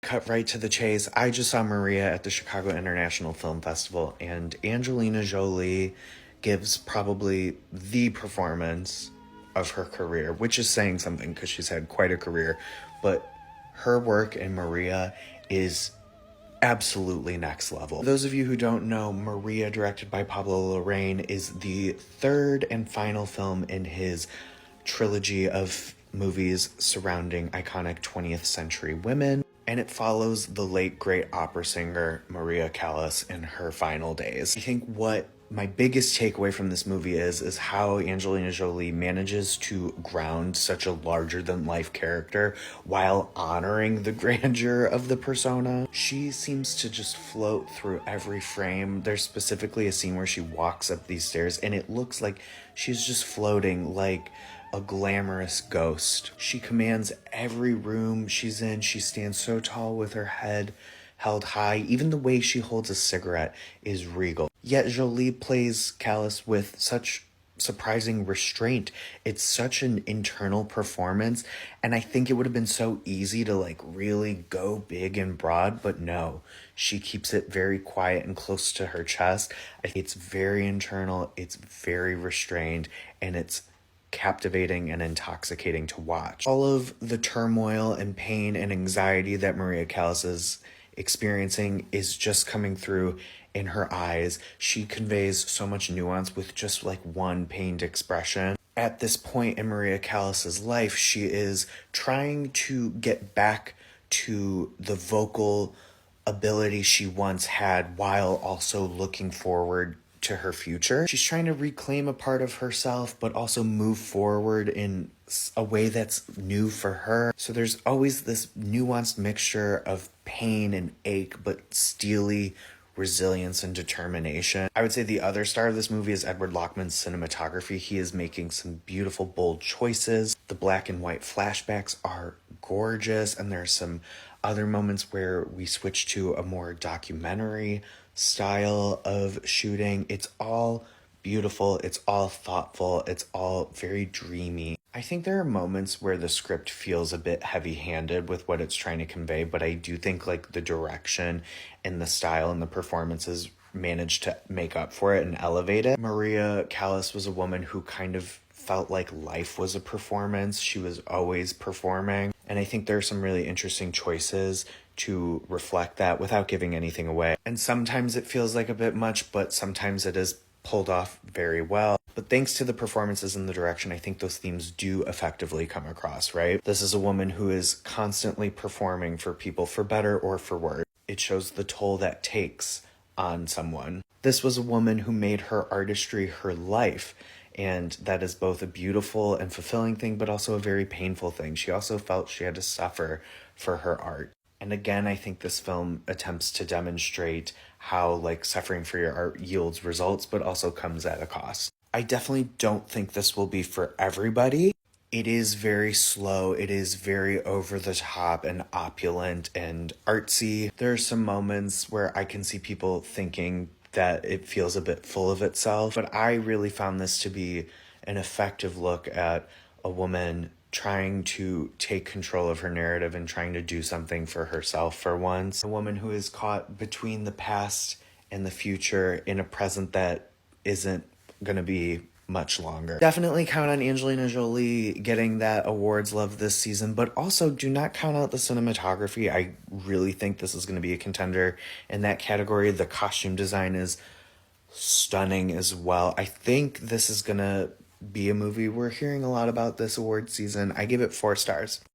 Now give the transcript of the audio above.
cut right to the chase. I just saw Maria at the Chicago International Film Festival, and Angelina Jolie gives probably the performance of her career, which is saying something because she's had quite a career. But her work in Maria is absolutely next level. For those of you who don't know, Maria, directed by Pablo Larraín, is the third and final film in his trilogy of movies surrounding iconic 20th century women, and it follows the late great opera singer Maria Callas in her final days. I think what my biggest takeaway from this movie is how Angelina Jolie manages to ground such a larger-than-life character while honoring the grandeur of the persona. She seems to just float through every frame. There's specifically a scene where she walks up these stairs, and it looks like she's just floating like a glamorous ghost. She commands every room she's in. She stands so tall with her head held high. Even the way she holds a cigarette is regal. Yet Jolie plays Callas with such surprising restraint. It's such an internal performance, and I think it would have been so easy to like really go big and broad, but no, she keeps it very quiet and close to her chest. I think it's very internal, it's very restrained, and it's captivating and intoxicating to watch. All of the turmoil and pain and anxiety that Maria Callas is experiencing is just coming through in her eyes. She conveys so much nuance with just like one pained expression. At this point in Maria Callas's life, she is trying to get back to the vocal ability she once had while also looking forward to her future. She's trying to reclaim a part of herself, but also move forward in a way that's new for her. So there's always this nuanced mixture of pain and ache, but steely resilience and determination. I would say the other star of this movie is Edward Lockman's cinematography. He is making some beautiful, bold choices. The black and white flashbacks are gorgeous, and there's some other moments where we switch to a more documentary style of shooting. It's all beautiful, it's all thoughtful, it's all very dreamy. I think there are moments where the script feels a bit heavy-handed with what it's trying to convey, but I do think like the direction and the style and the performances managed to make up for it and elevate it. Maria Callas was a woman who kind of felt like life was a performance. She was always performing. And I think there are some really interesting choices to reflect that without giving anything away. And sometimes it feels like a bit much, but sometimes it is pulled off very well. But thanks to the performances and the direction, I think those themes do effectively come across, right? This is a woman who is constantly performing for people, for better or for worse. It shows the toll that takes on someone. This was a woman who made her artistry her life. And that is both a beautiful and fulfilling thing, but also a very painful thing. She also felt she had to suffer for her art. And again, I think this film attempts to demonstrate how like suffering for your art yields results, but also comes at a cost. I definitely don't think this will be for everybody. It is very slow. It is very over the top and opulent and artsy. There are some moments where I can see people thinking that it feels a bit full of itself, but I really found this to be an effective look at a woman trying to take control of her narrative and trying to do something for herself for once. A woman who is caught between the past and the future in a present that isn't going to be much longer. Definitely count on Angelina Jolie getting that awards love this season, but also do not count out the cinematography. I really think this is going to be a contender in that category. The costume design is stunning as well. I think this is going to be a movie we're hearing a lot about this award season. I give it 4 stars.